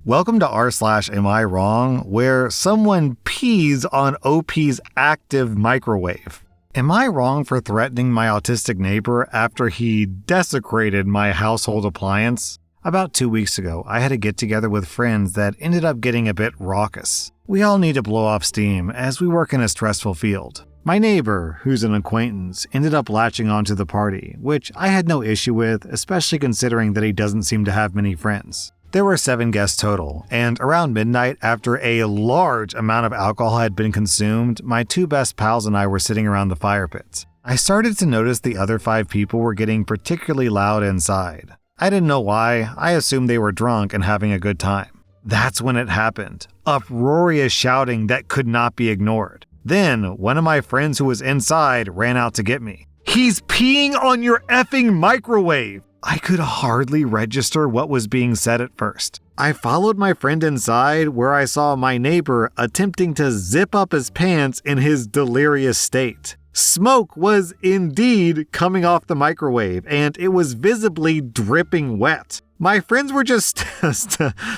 Welcome to rSlash Amiwrong, where someone pees on OP's active microwave. Am I wrong for threatening my autistic neighbor after he desecrated my household appliance? About 2 weeks ago, I had a get-together with friends that ended up getting a bit raucous. We all need to blow off steam as we work in a stressful field. My neighbor, who's an acquaintance, ended up latching onto the party, which I had no issue with, especially considering that he doesn't seem to have many friends. There were 7 guests total, and around midnight, after a large amount of alcohol had been consumed, my 2 best pals and I were sitting around the fire pit. I started to notice the other 5 people were getting particularly loud inside. I didn't know why. I assumed they were drunk and having a good time. That's when it happened. Uproarious shouting that could not be ignored. Then, one of my friends who was inside ran out to get me. "He's peeing on your effing microwave!" I could hardly register what was being said at first. I followed my friend inside, where I saw my neighbor attempting to zip up his pants in his delirious state. Smoke was indeed coming off the microwave, and it was visibly dripping wet. My friends were just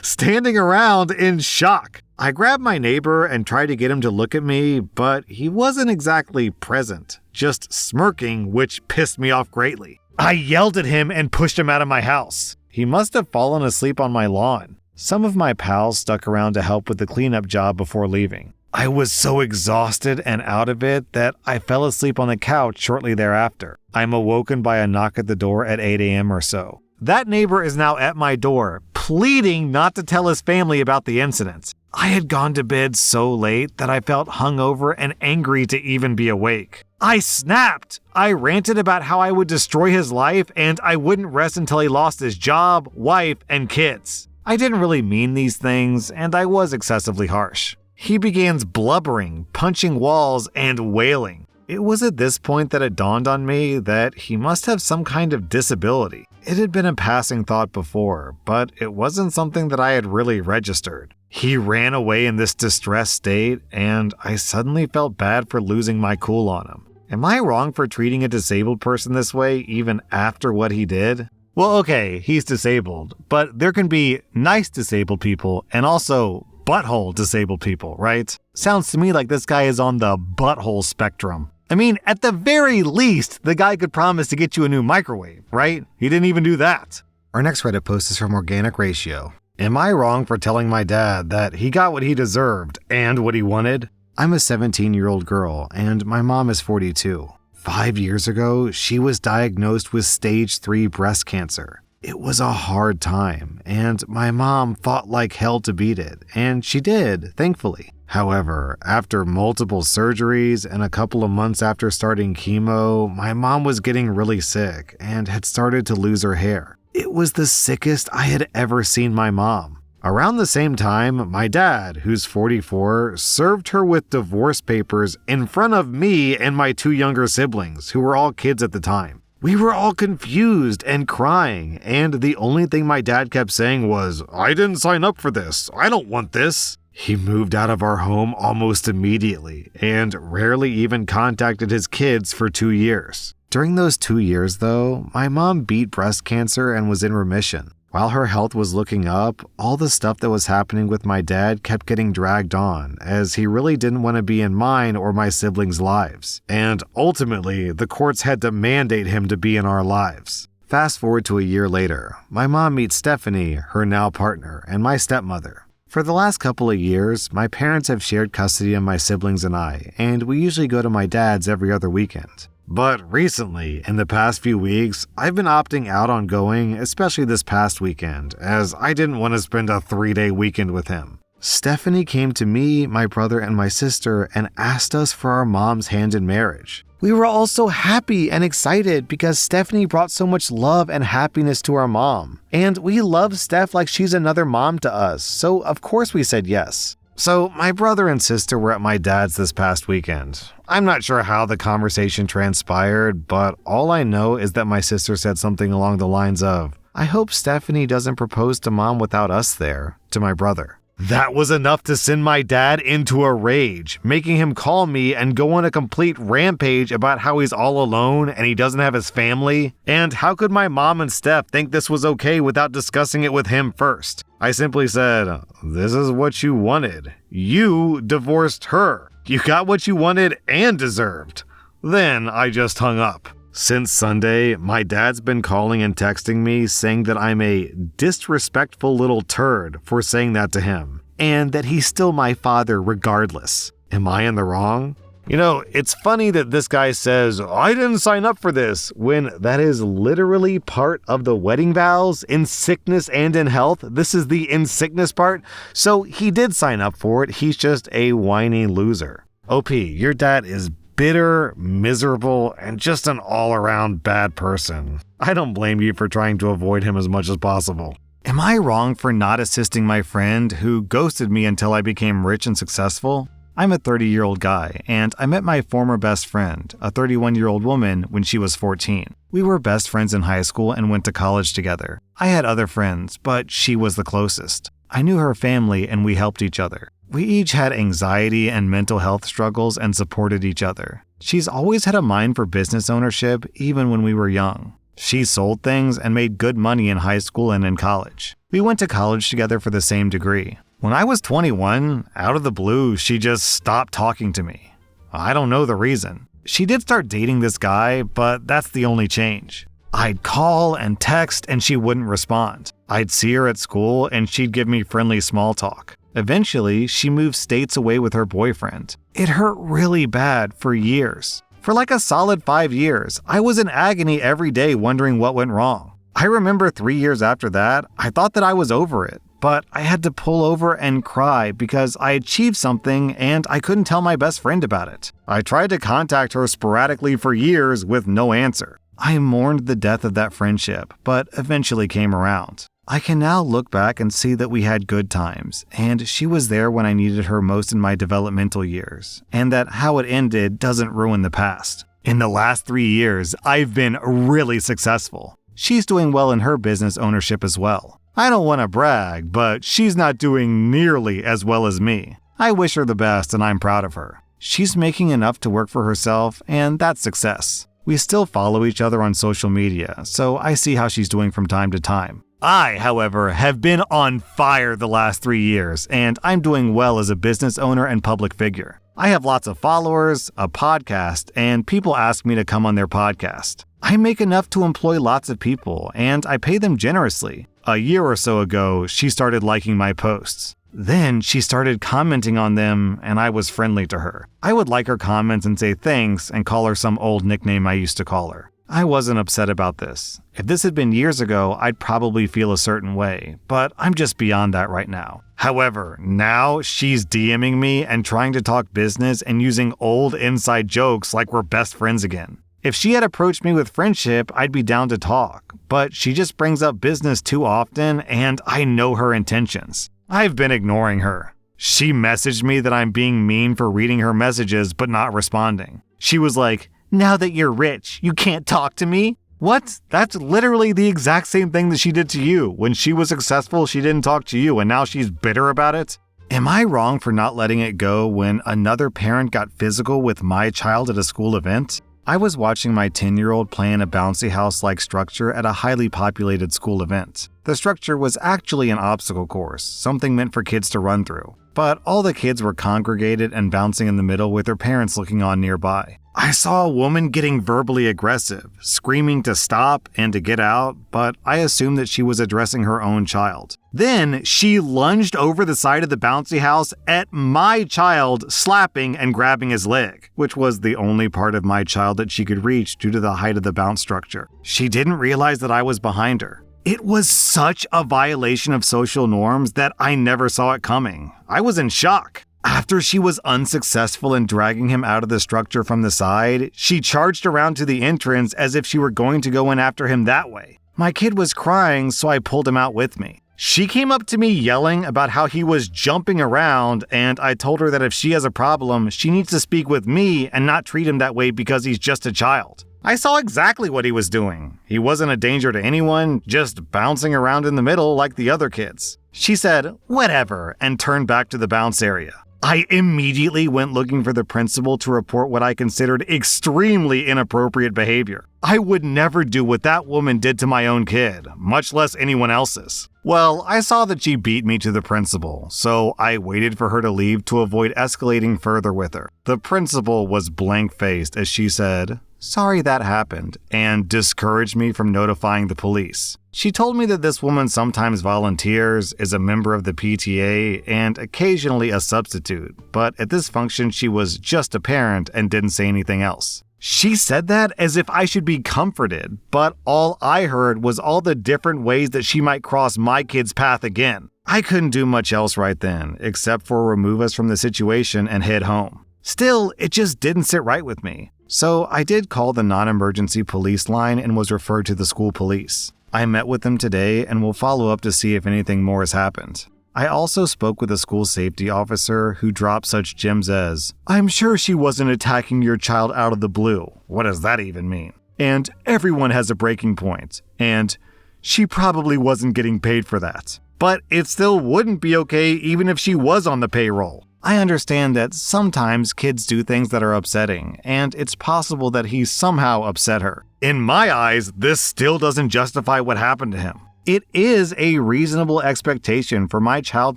standing around in shock. I grabbed my neighbor and tried to get him to look at me, but he wasn't exactly present, just smirking, which pissed me off greatly. I yelled at him and pushed him out of my house. He must have fallen asleep on my lawn. Some of my pals stuck around to help with the cleanup job before leaving. I was so exhausted and out of it that I fell asleep on the couch shortly thereafter. I'm awoken by a knock at the door at 8 a.m. or so. That neighbor is now at my door, pleading not to tell his family about the incident. I had gone to bed so late that I felt hungover and angry to even be awake. I snapped! I ranted about how I would destroy his life and I wouldn't rest until he lost his job, wife, and kids. I didn't really mean these things, and I was excessively harsh. He begins blubbering, punching walls, and wailing. It was at this point that it dawned on me that he must have some kind of disability. It had been a passing thought before, but it wasn't something that I had really registered. He ran away in this distressed state, and I suddenly felt bad for losing my cool on him. Am I wrong for treating a disabled person this way even after what he did? Well, okay, he's disabled, but there can be nice disabled people and also butthole disabled people, right? Sounds to me like this guy is on the butthole spectrum. I mean, at the very least, the guy could promise to get you a new microwave, right? He didn't even do that. Our next Reddit post is from Organic Ratio. Am I wrong for telling my dad that he got what he deserved and what he wanted? I'm a 17-year-old girl, and my mom is 42. 5 years ago, she was diagnosed with stage 3 breast cancer. It was a hard time, and my mom fought like hell to beat it, and she did, thankfully. However, after multiple surgeries and a couple of months after starting chemo, my mom was getting really sick and had started to lose her hair. It was the sickest I had ever seen my mom. Around the same time, my dad, who's 44, served her with divorce papers in front of me and my 2 younger siblings, who were all kids at the time. We were all confused and crying, and the only thing my dad kept saying was, "I didn't sign up for this. I don't want this." He moved out of our home almost immediately, and rarely even contacted his kids for 2 years. During those 2 years, though, my mom beat breast cancer and was in remission. While her health was looking up, all the stuff that was happening with my dad kept getting dragged on, as he really didn't want to be in mine or my siblings' lives. And ultimately, the courts had to mandate him to be in our lives. Fast forward to a year later, my mom meets Stephanie, her now partner, and my stepmother. For the last couple of years, my parents have shared custody of my siblings and I, and we usually go to my dad's every other weekend. But recently, in the past few weeks, I've been opting out on going, especially this past weekend, as I didn't want to spend a 3-day weekend with him. Stephanie came to me, my brother, and my sister and asked us for our mom's hand in marriage. We were all so happy and excited because Stephanie brought so much love and happiness to our mom. And we love Steph like she's another mom to us, so of course we said yes. So my brother and sister were at my dad's this past weekend. I'm not sure how the conversation transpired, but all I know is that my sister said something along the lines of, "I hope Stephanie doesn't propose to mom without us there," to my brother. That was enough to send my dad into a rage, making him call me and go on a complete rampage about how he's all alone and he doesn't have his family. And how could my mom and Steph think this was okay without discussing it with him first? I simply said, "This is what you wanted. You divorced her. You got what you wanted and deserved." Then I just hung up. Since Sunday, my dad's been calling and texting me saying that I'm a disrespectful little turd for saying that to him, and that he's still my father regardless. Am I in the wrong? You know, it's funny that this guy says, "I didn't sign up for this," when that is literally part of the wedding vows, in sickness and in health. This is the in sickness part. So he did sign up for it, he's just a whiny loser. OP, your dad is bitter, miserable, and just an all-around bad person. I don't blame you for trying to avoid him as much as possible. Am I wrong for not assisting my friend who ghosted me until I became rich and successful? I'm a 30-year-old guy, and I met my former best friend, a 31-year-old woman, when she was 14. We were best friends in high school and went to college together. I had other friends, but she was the closest. I knew her family and we helped each other. We each had anxiety and mental health struggles and supported each other. She's always had a mind for business ownership, even when we were young. She sold things and made good money in high school and in college. We went to college together for the same degree. When I was 21, out of the blue, she just stopped talking to me. I don't know the reason. She did start dating this guy, but that's the only change. I'd call and text and she wouldn't respond. I'd see her at school and she'd give me friendly small talk. Eventually, she moved states away with her boyfriend. It hurt really bad for years. For like a solid 5 years, I was in agony every day wondering what went wrong. I remember 3 years after that, I thought that I was over it, but I had to pull over and cry because I achieved something and I couldn't tell my best friend about it. I tried to contact her sporadically for years with no answer. I mourned the death of that friendship, but eventually came around. I can now look back and see that we had good times, and she was there when I needed her most in my developmental years, and that how it ended doesn't ruin the past. In the last 3 years, I've been really successful. She's doing well in her business ownership as well. I don't want to brag, but she's not doing nearly as well as me. I wish her the best and I'm proud of her. She's making enough to work for herself, and that's success. We still follow each other on social media, so I see how she's doing from time to time. I, however, have been on fire the last 3 years, and I'm doing well as a business owner and public figure. I have lots of followers, a podcast, and people ask me to come on their podcast. I make enough to employ lots of people, and I pay them generously. A year or so ago, she started liking my posts. Then she started commenting on them, and I was friendly to her. I would like her comments and say thanks and call her some old nickname I used to call her. I wasn't upset about this. If this had been years ago, I'd probably feel a certain way, but I'm just beyond that right now. However, now she's DMing me and trying to talk business and using old inside jokes like we're best friends again. If she had approached me with friendship, I'd be down to talk, but she just brings up business too often and I know her intentions. I've been ignoring her. She messaged me that I'm being mean for reading her messages but not responding. She was like, "Now that you're rich, you can't talk to me?" What? That's literally the exact same thing that she did to you. When she was successful, she didn't talk to you and now she's bitter about it? Am I wrong for not letting it go when another parent got physical with my child at a school event? I was watching my 10-year-old play in a bouncy house-like structure at a highly populated school event. The structure was actually an obstacle course, something meant for kids to run through. But all the kids were congregated and bouncing in the middle with their parents looking on nearby. I saw a woman getting verbally aggressive, screaming to stop and to get out, but I assumed that she was addressing her own child. Then she lunged over the side of the bouncy house at my child, slapping and grabbing his leg, which was the only part of my child that she could reach due to the height of the bounce structure. She didn't realize that I was behind her. It was such a violation of social norms that I never saw it coming. I was in shock. After she was unsuccessful in dragging him out of the structure from the side, she charged around to the entrance as if she were going to go in after him that way. My kid was crying, so I pulled him out with me. She came up to me yelling about how he was jumping around, and I told her that if she has a problem, she needs to speak with me and not treat him that way because he's just a child. I saw exactly what he was doing. He wasn't a danger to anyone, just bouncing around in the middle like the other kids. She said, "Whatever," and turned back to the bounce area. I immediately went looking for the principal to report what I considered extremely inappropriate behavior. I would never do what that woman did to my own kid, much less anyone else's. Well, I saw that she beat me to the principal, so I waited for her to leave to avoid escalating further with her. The principal was blank-faced as she said, "Sorry that happened," and discouraged me from notifying the police. She told me that this woman sometimes volunteers, is a member of the PTA, and occasionally a substitute, but at this function she was just a parent and didn't say anything else. She said that as if I should be comforted, but all I heard was all the different ways that she might cross my kid's path again. I couldn't do much else right then, except for remove us from the situation and head home. Still, it just didn't sit right with me. So I did call the non-emergency police line and was referred to the school police. I met with them today and will follow up to see if anything more has happened. I also spoke with a school safety officer who dropped such gems as, "I'm sure she wasn't attacking your child out of the blue." What does that even mean? And "everyone has a breaking point." And "she probably wasn't getting paid for that." But it still wouldn't be okay even if she was on the payroll. I understand that sometimes kids do things that are upsetting, and it's possible that he somehow upset her. In my eyes, this still doesn't justify what happened to him. It is a reasonable expectation for my child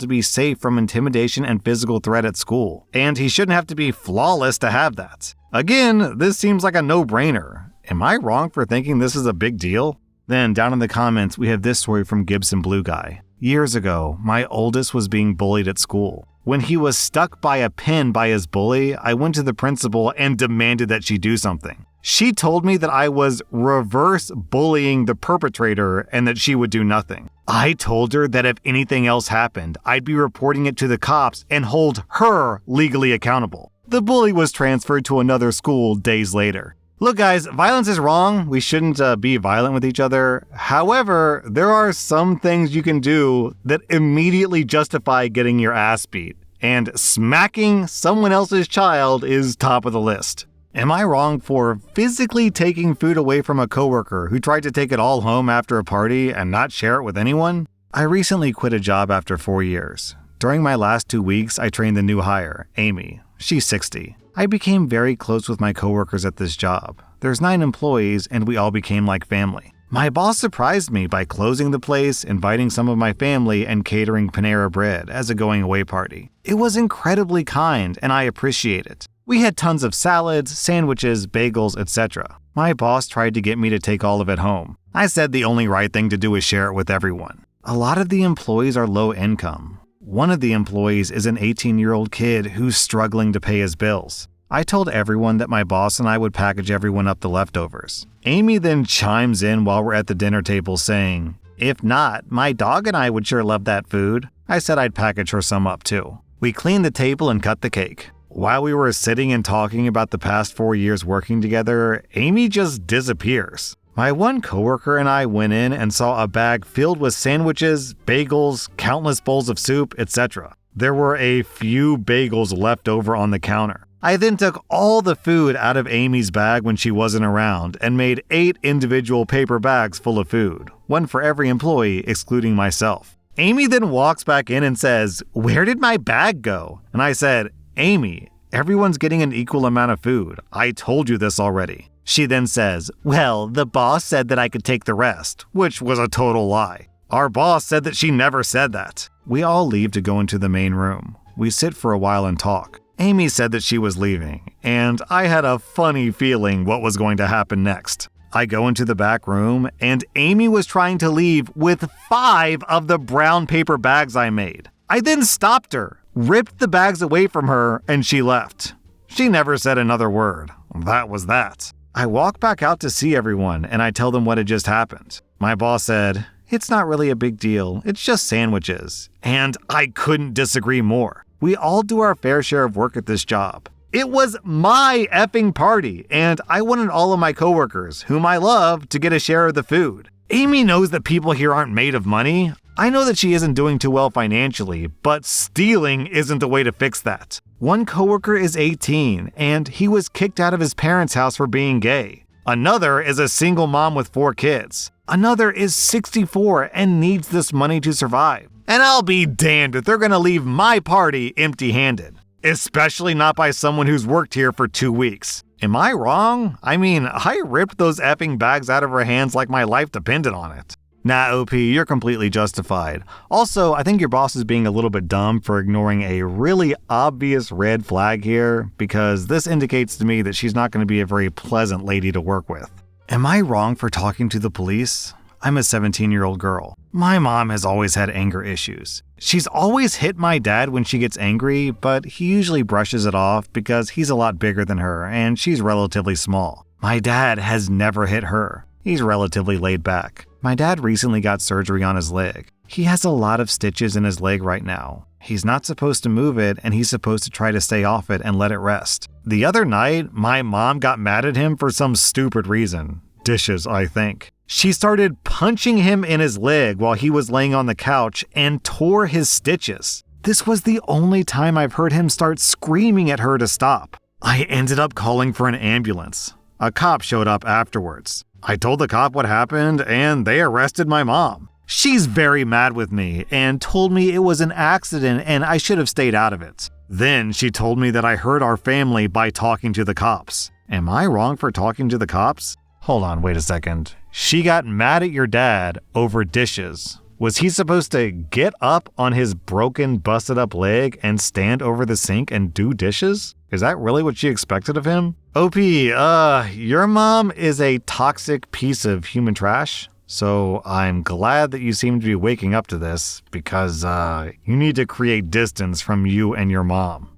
to be safe from intimidation and physical threat at school, and he shouldn't have to be flawless to have that. Again, this seems like a no-brainer. Am I wrong for thinking this is a big deal? Then down in the comments, we have this story from Gibson Blue Guy. Years ago, my oldest was being bullied at school. When he was stuck by a pin by his bully, I went to the principal and demanded that she do something. She told me that I was reverse bullying the perpetrator and that she would do nothing. I told her that if anything else happened, I'd be reporting it to the cops and hold her legally accountable. The bully was transferred to another school days later. Look guys, violence is wrong. We shouldn't be violent with each other. However, there are some things you can do that immediately justify getting your ass beat. And smacking someone else's child is top of the list. Am I wrong for physically taking food away from a coworker who tried to take it all home after a party and not share it with anyone? I recently quit a job after 4 years. During my last 2 weeks, I trained the new hire, Amy. She's 60. I became very close with my coworkers at this job. There's 9 employees and we all became like family. My boss surprised me by closing the place, inviting some of my family, and catering Panera Bread as a going-away party. It was incredibly kind and I appreciate it. We had tons of salads, sandwiches, bagels, etc. My boss tried to get me to take all of it home. I said the only right thing to do is share it with everyone. A lot of the employees are low income. One of the employees is an 18-year-old kid who's struggling to pay his bills. I told everyone that my boss and I would package everyone up the leftovers. Amy then chimes in while we're at the dinner table saying, "If not, my dog and I would sure love that food." I said I'd package her some up too. We cleaned the table and cut the cake. While we were sitting and talking about the past 4 years working together, Amy just disappears. My one coworker and I went in and saw a bag filled with sandwiches, bagels, countless bowls of soup, etc. There were a few bagels left over on the counter. I then took all the food out of Amy's bag when she wasn't around and made 8 individual paper bags full of food, one for every employee, excluding myself. Amy then walks back in and says, "Where did my bag go?" And I said, "Amy, everyone's getting an equal amount of food. I told you this already." She then says, "Well, the boss said that I could take the rest," which was a total lie. Our boss said that she never said that. We all leave to go into the main room. We sit for a while and talk. Amy said that she was leaving, and I had a funny feeling what was going to happen next. I go into the back room, and Amy was trying to leave with 5 of the brown paper bags I made. I then stopped her, ripped the bags away from her, and she left. She never said another word. That was that. I walk back out to see everyone, and I tell them what had just happened. My boss said, "It's not really a big deal. It's just sandwiches." And I couldn't disagree more. We all do our fair share of work at this job. It was my effing party, and I wanted all of my coworkers, whom I love, to get a share of the food. Amy knows that people here aren't made of money. I know that she isn't doing too well financially, but stealing isn't the way to fix that. One coworker is 18, and he was kicked out of his parents' house for being gay. Another is a single mom with 4 kids. Another is 64 and needs this money to survive. And I'll be damned if they're gonna leave my party empty-handed. Especially not by someone who's worked here for 2 weeks. Am I wrong? I mean, I ripped those effing bags out of her hands like my life depended on it. Nah, OP, you're completely justified. Also, I think your boss is being a little bit dumb for ignoring a really obvious red flag here, because this indicates to me that she's not going to be a very pleasant lady to work with. Am I wrong for talking to the police? I'm a 17-year-old girl. My mom has always had anger issues. She's always hit my dad when she gets angry, but he usually brushes it off because he's a lot bigger than her and she's relatively small. My dad has never hit her. He's relatively laid back. My dad recently got surgery on his leg. He has a lot of stitches in his leg right now. He's not supposed to move it, and he's supposed to try to stay off it and let it rest. The other night, my mom got mad at him for some stupid reason. Dishes, I think. She started punching him in his leg while he was laying on the couch and tore his stitches. This was the only time I've heard him start screaming at her to stop. I ended up calling for an ambulance. A cop showed up afterwards. I told the cop what happened, and they arrested my mom. She's very mad with me and told me it was an accident and I should have stayed out of it. Then she told me that I hurt our family by talking to the cops. Am I wrong for talking to the cops? Hold on, wait a second. She got mad at your dad over dishes. Was he supposed to get up on his broken, busted up leg and stand over the sink and do dishes? Is that really what she expected of him? OP, your mom is a toxic piece of human trash. So I'm glad that you seem to be waking up to this because you need to create distance from you and your mom.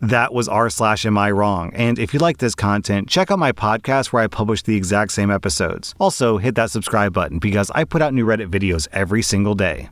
That was rSlash and if you like this content, check out my podcast where I publish the exact same episodes. Also, hit that subscribe button because I put out new Reddit videos every single day.